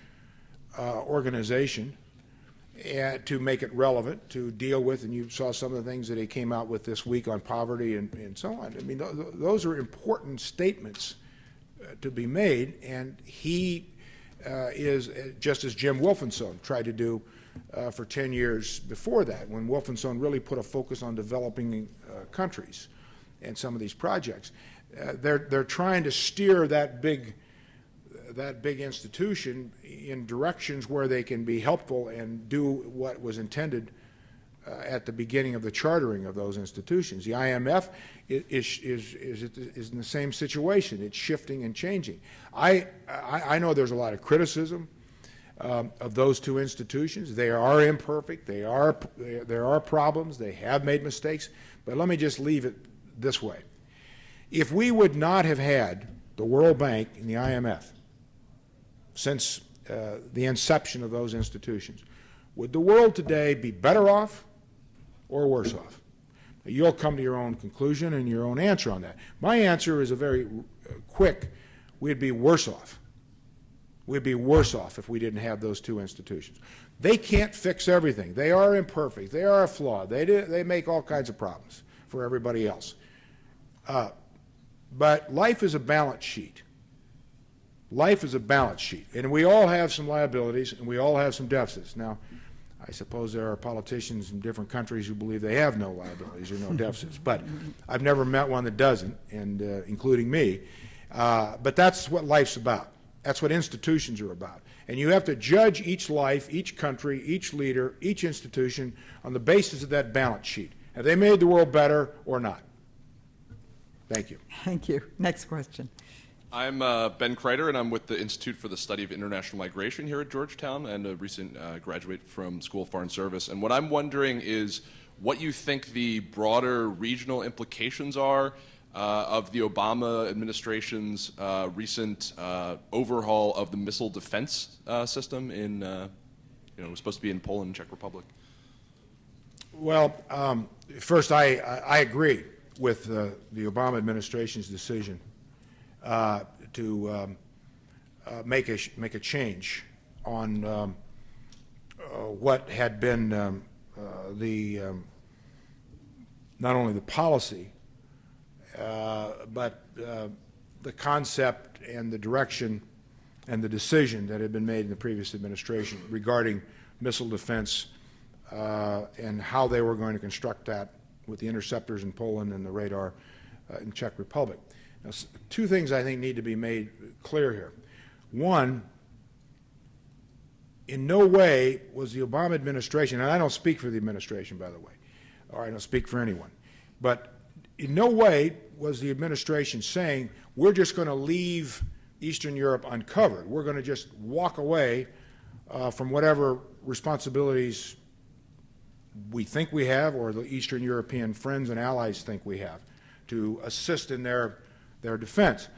organization to make it relevant, to deal with, and you saw some of the things that he came out with this week on poverty and so on. I mean, those are important statements to be made, and he is, just as Jim Wolfensohn tried to do for 10 years before that, when Wolfensohn really put a focus on developing countries and some of these projects. They're trying to steer that big institution in directions where they can be helpful and do what was intended at the beginning of the chartering of those institutions. The IMF is in the same situation. It's shifting and changing. I know there's a lot of criticism of those two institutions. They are imperfect. There are problems. They have made mistakes. But let me just leave it this way. If we would not have had the World Bank and the IMF since the inception of those institutions, would the world today be better off or worse off? You'll come to your own conclusion and your own answer on that. My answer is a very quick, we'd be worse off. We'd be worse off if we didn't have those two institutions. They can't fix everything. They are imperfect. They are flawed. They make all kinds of problems for everybody else. But life is a balance sheet. Life is a balance sheet. And we all have some liabilities, and we all have some deficits. Now, I suppose there are politicians in different countries who believe they have no liabilities or no deficits. But I've never met one that doesn't, and including me. But that's what life's about. That's what institutions are about. And you have to judge each life, each country, each leader, each institution on the basis of that balance sheet. Have they made the world better or not? Thank you. Thank you. Next question. I'm Ben Kreider, and I'm with the Institute for the Study of International Migration here at Georgetown, and a recent graduate from School of Foreign Service. And what I'm wondering is what you think the broader regional implications are of the Obama administration's recent overhaul of the missile defense system in, it was supposed to be in Poland and Czech Republic. Well, first, I agree with the Obama administration's decision to make a change on what had been not only the policy, but the concept and the direction and the decision that had been made in the previous administration regarding missile defense and how they were going to construct that with the interceptors in Poland and the radar in Czech Republic. Now, two things I think need to be made clear here. One, in no way was the Obama administration, and I don't speak for the administration, by the way, or I don't speak for anyone, but in no way was the administration saying, we're just going to leave Eastern Europe uncovered. We're going to just walk away from whatever responsibilities we think we have, or the Eastern European friends and allies think we have, to assist in their defense.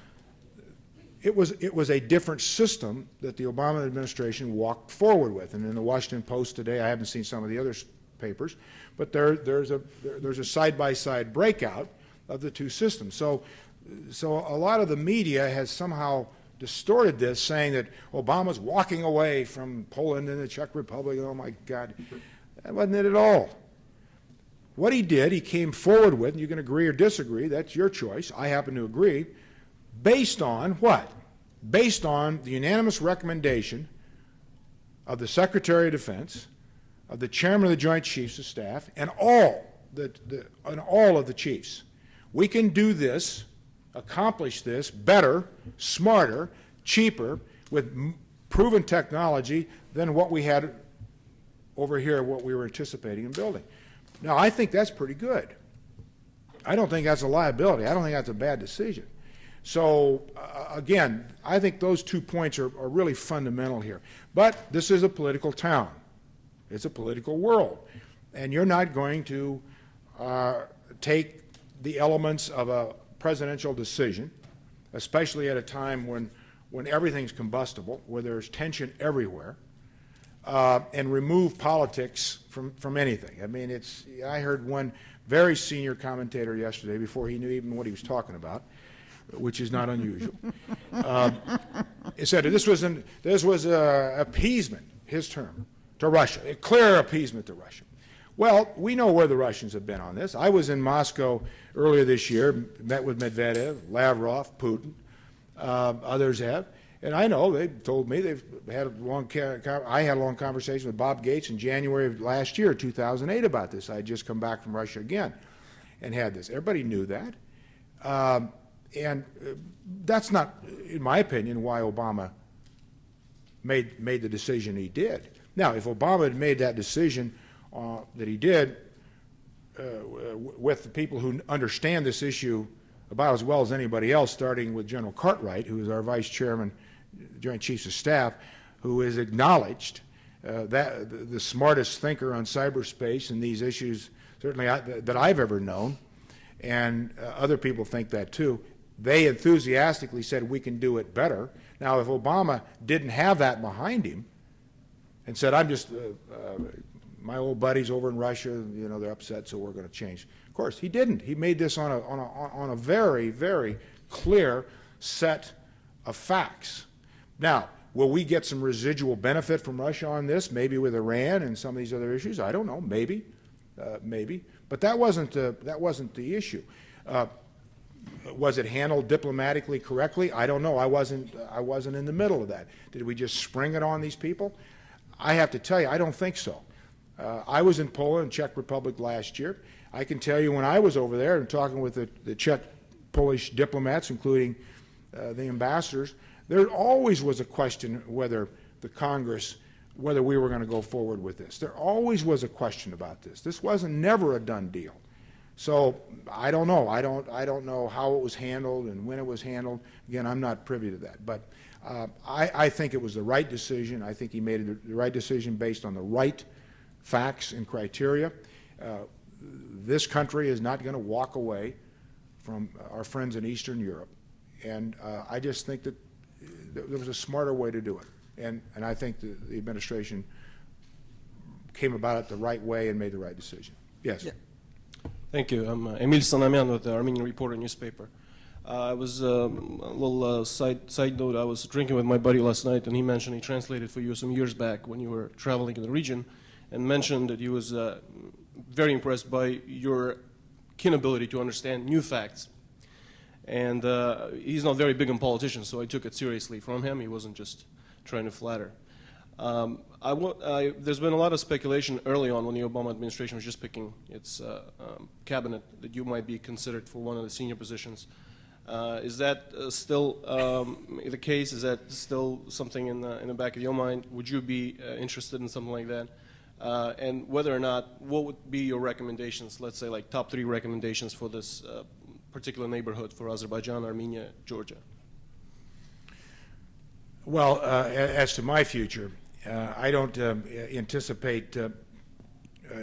It was a different system that the Obama administration walked forward with. And in the Washington Post today, I haven't seen some of the other papers, but there's a side-by-side breakout of the two systems. So a lot of the media has somehow distorted this, saying that Obama's walking away from Poland and the Czech Republic. Oh my God, that wasn't it at all. What he did, he came forward with, and you can agree or disagree, that's your choice, I happen to agree, based on what? Based on the unanimous recommendation of the Secretary of Defense, of the Chairman of the Joint Chiefs of Staff, and all of the chiefs. We can do this, accomplish this better, smarter, cheaper, with proven technology than what we had over here, what we were anticipating and building. Now, I think that's pretty good. I don't think that's a liability. I don't think that's a bad decision. So, again, I think those 2 points are really fundamental here. But this is a political town. It's a political world. And you're not going to take the elements of a presidential decision, especially at a time when everything's combustible, where there's tension everywhere, and remove politics from anything. I mean, I heard one very senior commentator yesterday, before he knew even what he was talking about, which is not unusual. He said this was appeasement, his term, to Russia, a clear appeasement to Russia. Well, we know where the Russians have been on this. I was in Moscow earlier this year, met with Medvedev, Lavrov, Putin, others have. And I know they've told me they've had I had a long conversation with Bob Gates in January of last year, 2008, about this. I had just come back from Russia again and had this. Everybody knew that. And that's not, in my opinion, why Obama made the decision he did. Now, if Obama had made that decision that he did with the people who understand this issue about as well as anybody else, starting with General Cartwright, who is our Vice Chairman, Joint Chiefs of Staff, who is acknowledged that the smartest thinker on cyberspace and these issues, certainly that I've ever known, and other people think that too. They enthusiastically said we can do it better. Now, if Obama didn't have that behind him and said, I'm just, my old buddies over in Russia, they're upset, so we're going to change. Of course, he didn't. He made this on a very, very clear, set of facts. Now, will we get some residual benefit from Russia on this, maybe with Iran and some of these other issues? I don't know, maybe, maybe. But that wasn't the issue. Was it handled diplomatically correctly? I don't know. I wasn't in the middle of that. Did we just spring it on these people? I have to tell you, I don't think so. I was in Poland and Czech Republic last year. I can tell you when I was over there and talking with the Czech Polish diplomats, including the ambassadors, there always was a question whether the Congress, whether we were going to go forward with this. There always was a question about this. This wasn't never a done deal. So I don't know. I don't know how it was handled and when it was handled. Again, I'm not privy to that. But I think it was the right decision. I think he made the right decision based on the right facts and criteria. This country is not going to walk away from our friends in Eastern Europe. And I just think that there was a smarter way to do it. And I think the administration came about it the right way and made the right decision. Yes. Yeah. Thank you. I'm Emil Sanamyan with the Armenian Reporter newspaper. I was a little side note. I was drinking with my buddy last night, and he mentioned he translated for you some years back when you were traveling in the region, and mentioned that he was very impressed by your keen ability to understand new facts. And he's not very big on politicians, so I took it seriously from him. He wasn't just trying to flatter. There's been a lot of speculation early on when the Obama administration was just picking its cabinet that you might be considered for one of the senior positions. Is that still the case? Is that still something in the back of your mind? Would you be interested in something like that? And whether or not, what would be your recommendations, let's say like top 3 recommendations for this particular neighborhood for Azerbaijan, Armenia, Georgia? Well, as to my future, I don't anticipate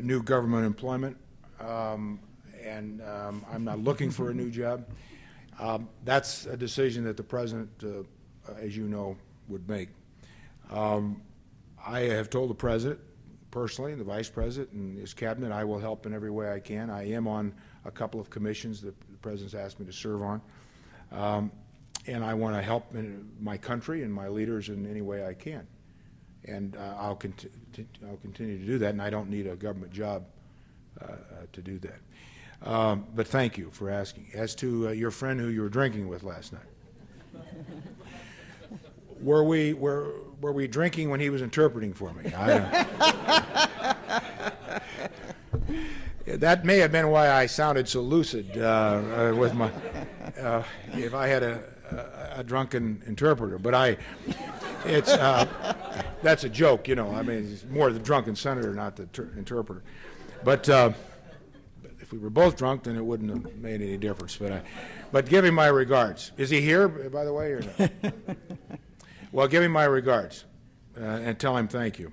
new government employment, and I'm not looking for a new job. That's a decision that the President, as you know, would make. I have told the President personally, and the Vice President and his cabinet, I will help in every way I can. I am on a couple of commissions that the President's asked me to serve on. And I want to help my country and my leaders in any way I can. And I'll continue to do that, and I don't need a government job to do that. But thank you for asking. As to your friend who you were drinking with last night, were we drinking when he was interpreting for me? That may have been why I sounded so lucid with my. If I had a drunken interpreter, but it's that's a joke, you know. I mean, it's more the drunken senator, not the interpreter. But if we were both drunk, then it wouldn't have made any difference. But give him my regards. Is he here, by the way, or no? Well, give him my regards and tell him thank you.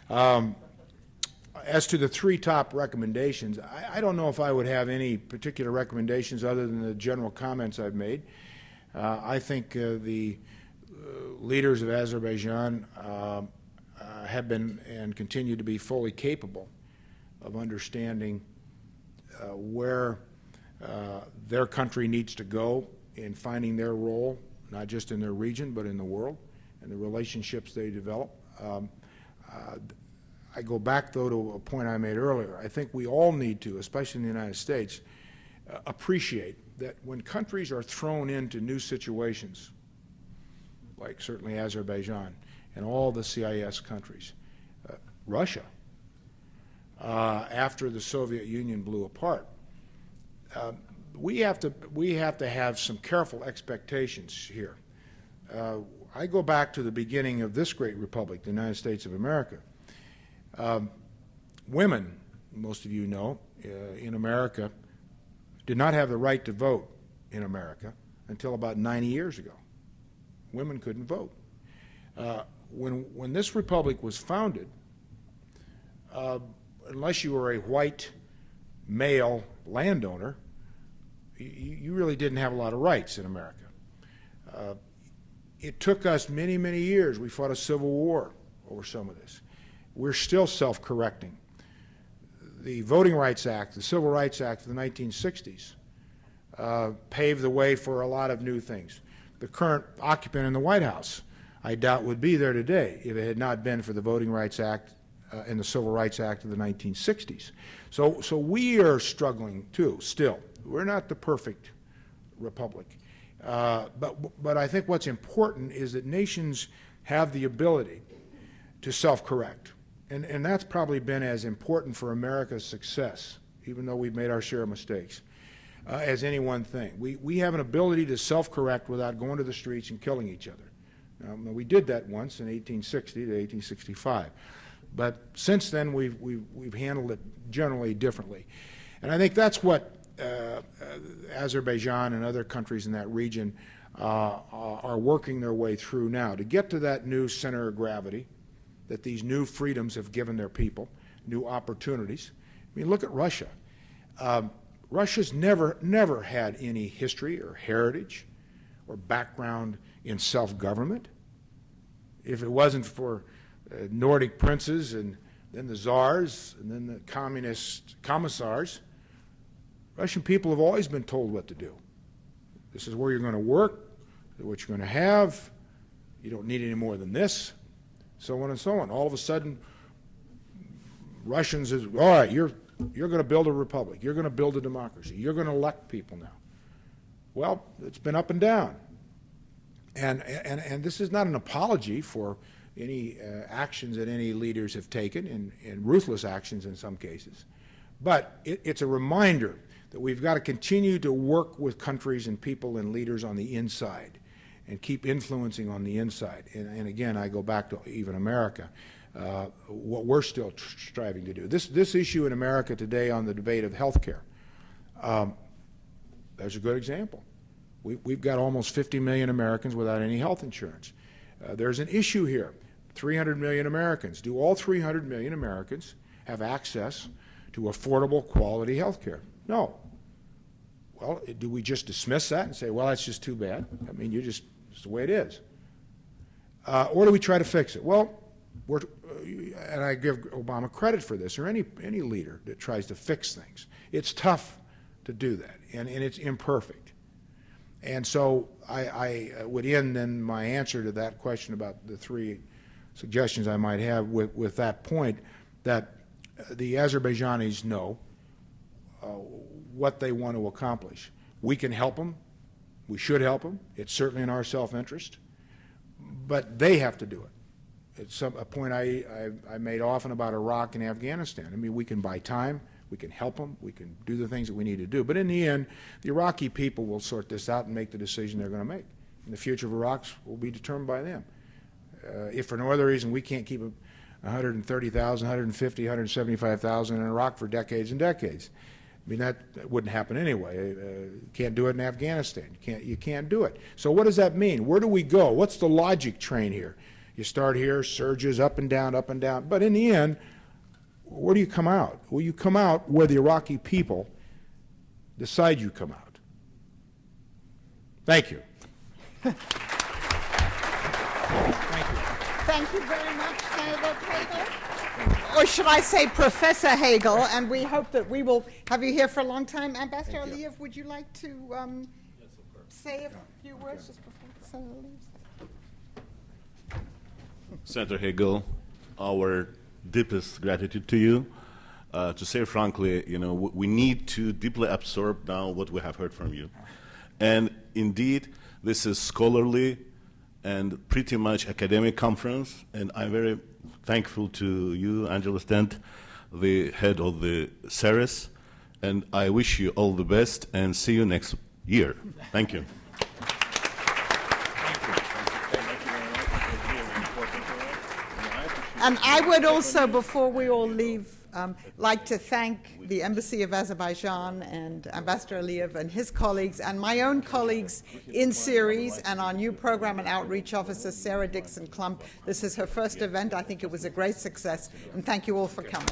As to the 3 top recommendations, I don't know if I would have any particular recommendations other than the general comments I've made. I think the leaders of Azerbaijan have been and continue to be fully capable of understanding where their country needs to go in finding their role, not just in their region, but in the world, and the relationships they develop. I go back, though, to a point I made earlier. I think we all need to, especially in the United States, appreciate that when countries are thrown into new situations, like certainly Azerbaijan and all the CIS countries, Russia, after the Soviet Union blew apart, we have to have some careful expectations here. I go back to the beginning of this great republic, the United States of America. Women, most of you know, in America, did not have the right to vote in America until about 90 years ago. Women couldn't vote. When this republic was founded, unless you were a white male landowner, you really didn't have a lot of rights in America. It took us many, many years. We fought a civil war over some of this. We're still self-correcting. The Voting Rights Act, the Civil Rights Act of the 1960s, paved the way for a lot of new things. the current occupant in the White House, I doubt would be there today if it had not been for the Voting Rights Act and the Civil Rights Act of the 1960s. So we are struggling too, still. We're not the perfect republic. But I think what's important is that nations have the ability to self-correct. And that's probably been as important for America's success, even though we've made our share of mistakes, as any one thing. We have an ability to self-correct without going to the streets and killing each other. We did that once in 1860 to 1865. But since then, we've handled it generally differently. And I think that's what Azerbaijan and other countries in that region are working their way through now, to get to that new center of gravity that these new freedoms have given their people, new opportunities. I mean, look at Russia. Russia's never had any history or heritage or background in self-government. If it wasn't for Nordic princes and then the czars and then the communist commissars, Russian people have always been told what to do. This is where you're going to work, what you're going to have, you don't need any more than this, so on and so on. All of a sudden, Russians is, all right, you're going to build a republic, you're going to build a democracy, you're going to elect people now. Well, it's been up and down. And this is not an apology for any actions that any leaders have taken, and ruthless actions in some cases. But it's a reminder that we've got to continue to work with countries and people and leaders on the inside and keep influencing on the inside. And again, I go back to even America, what we're still striving to do. This issue in America today on the debate of health care, there's a good example. We've got almost 50 million Americans without any health insurance. There's an issue here. 300 million Americans. Do all 300 million Americans have access to affordable, quality health care? No. Well, do we just dismiss that and say, well, that's just too bad? I mean, it's the way it is. Or do we try to fix it? Well, and I give Obama credit for this, or any leader that tries to fix things. It's tough to do that, and it's imperfect. And so I would end then my answer to that question about the three suggestions I might have with that point, that the Azerbaijanis know what they want to accomplish. We can help them. We should help them. It's certainly in our self-interest. But they have to do it. It's a point I made often about Iraq and Afghanistan. I mean, we can buy time. We can help them. We can do the things that we need to do. But in the end, the Iraqi people will sort this out and make the decision they're going to make. And the future of Iraq will be determined by them. If for no other reason we can't keep 130,000, 150, 175,000 in Iraq for decades and decades. I mean, that wouldn't happen anyway. Can't do it in Afghanistan. You can't do it. So what does that mean? Where do we go? What's the logic train here? You start here, surges up and down, up and down. But in the end, where do you come out? Well, you come out where the Iraqi people decide you come out. Thank you. Thank you very much, Senator Hagel. Or should I say Professor Hagel, and we hope that we will have you here for a long time. Ambassador Aliyev, would you like to say a few words just before the Senator leaves? Senator Hagel, our deepest gratitude to you. To say frankly, we need to deeply absorb now what we have heard from you. And indeed, this is scholarly and pretty much academic conference, and I'm very thankful to you, Angela Stent, the head of the CERES, and I wish you all the best and see you next year. Thank you. And I would also, before we all leave, like to thank the Embassy of Azerbaijan and Ambassador Aliyev and his colleagues and my own colleagues in CERES and our new program and outreach officer, Sarah Dixon-Klump. This is her first event. I think it was a great success, and thank you all for coming.